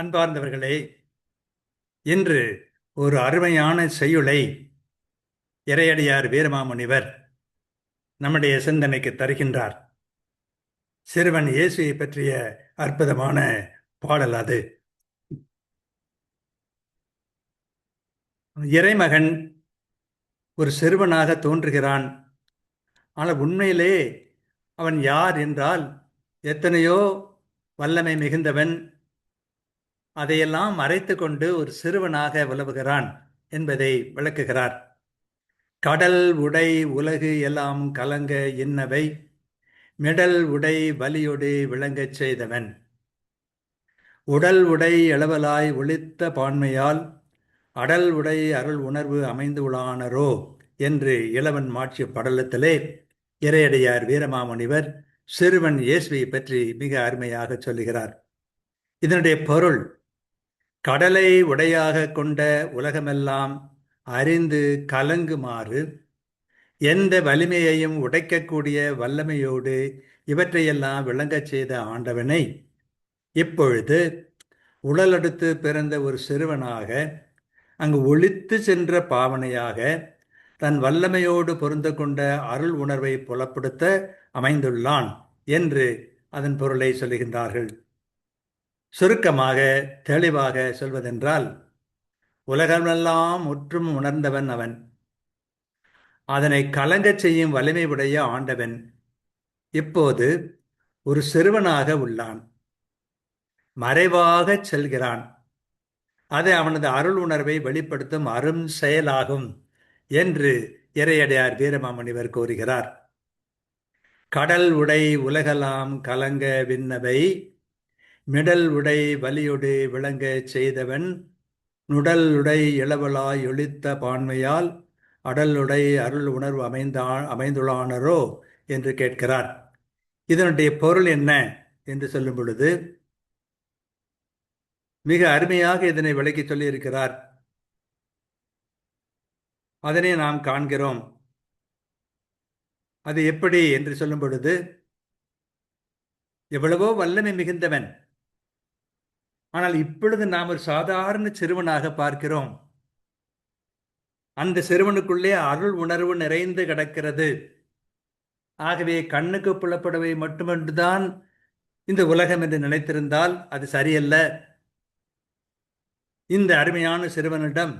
அன்பார்ந்தவர்களே, இன்று ஒரு அருமையான செய்யுளை இறையடியார் வீரமாமுனிவர் நம்முடைய சிந்தனைக்கு தருகின்றார். சிறுவன் இயேசுவை பற்றிய அற்புதமான பாடல் அது. இறைமகன் ஒரு சிறுவனாக தோன்றுகிறான். ஆனால் உண்மையிலே அவன் யார் என்றால் எத்தனையோ வல்லமை மிகுந்தவன். அதையெல்லாம் மறைத்து கொண்டு ஒரு சிறுவனாக விளவுகிறான் என்பதை விளக்குகிறார். கடல் உடை உலகு எல்லாம் கலங்க இன்னவை மிடல் உடை வலியொடு விளங்கச் செய்தவன். உடல் உடை அளவலாய் ஒளித்த பான்மையால் அடல் உடை அருள் உணர்வு அமைந்து உளானரோ என்று இளவன் மாட்சி படலத்திலே இறையடியார் வீரமாமுனிவர் சிறுவன் இயேசுவை பற்றி மிக அருமையாக சொல்லுகிறார். இதனுடைய பொருள், கடலை உடையாக கொண்ட உலகமெல்லாம் அறிந்து கலங்குமாறு எந்த வலிமையையும் உடைக்கக்கூடிய வல்லமையோடு இவற்றையெல்லாம் விளங்கச் செய்த ஆண்டவனை இப்பொழுது உடலெடுத்து பிறந்த ஒரு சிறுவனாக அங்கு ஒளித்து சென்ற பாவனையாக தன் வல்லமையோடு பொருந்த கொண்ட அருள் உணர்வை புலப்படுத்த அமைந்துள்ளான் என்று அதன் பொருளை சொல்லுகின்றார்கள். சுருக்கமாக தெளிவாக சொல்வதென்றால், உலகமெல்லாம் முற்றும் உணர்ந்தவன் அவன். அதனை கலங்கச் செய்யும் வலிமை உடைய ஆண்டவன் இப்போது ஒரு சிறுவனாக உள்ளான். மறைவாக செல்கிறான். அது அவனது அருள் உணர்வை வெளிப்படுத்தும் அரும் செயலாகும் என்று இறையடியார் வீரமாமுனிவர் கூறுகிறார். கடல் உடை உலகலாம் கலங்க விண்ணவை மிடல் உடை வலியொடு விளங்க செய்தவன் நுடல் உடை இளவலாய் ஒளித்த பான்மையால் அடலுடை அருள் உணர்வு அமைந்துள்ளானரோ என்று கேட்கிறார். இதனுடைய பொருள் என்ன என்று சொல்லும் பொழுது மிக அருமையாக இதனை விளக்கி சொல்லியிருக்கிறார். அதனை நாம் காண்கிறோம். அது எப்படி என்று சொல்லும் பொழுது, எவ்வளவோ வல்லமை மிகுந்தவன், ஆனால் இப்பொழுது நாம் ஒரு சாதாரண சிறுவனாக பார்க்கிறோம். அந்த சிறுவனுக்குள்ளே அருள் உணர்வு நிறைந்து கிடக்கிறது. ஆகவே கண்ணுக்கு புலப்படவை மட்டுமன்றுதான் இந்த உலகம் என்று நினைத்திருந்தால் அது சரியல்ல. இந்த அருமையான சிறுவனிடம்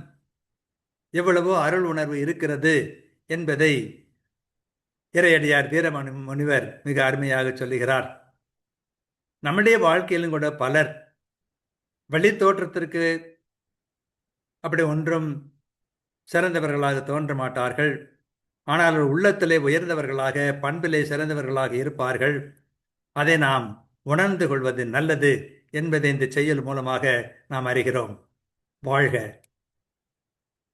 எவ்வளவோ அருள் உணர்வு இருக்கிறது என்பதை இறையடியார் வீரமுனிவர் மிக அருமையாக சொல்லுகிறார். நம்முடைய வாழ்க்கையிலும் கூட பலர் வெளி தோற்றத்திற்கு அப்படி ஒன்றும் சிறந்தவர்களாக தோன்ற மாட்டார்கள். ஆனால் உள்ளத்திலே உயர்ந்தவர்களாக, பண்பிலே சிறந்தவர்களாக இருப்பார்கள். அதை நாம் உணர்ந்து கொள்வது நல்லது என்பதை இந்த செயல் மூலமாக நாம் அறிகிறோம். வாழ்க.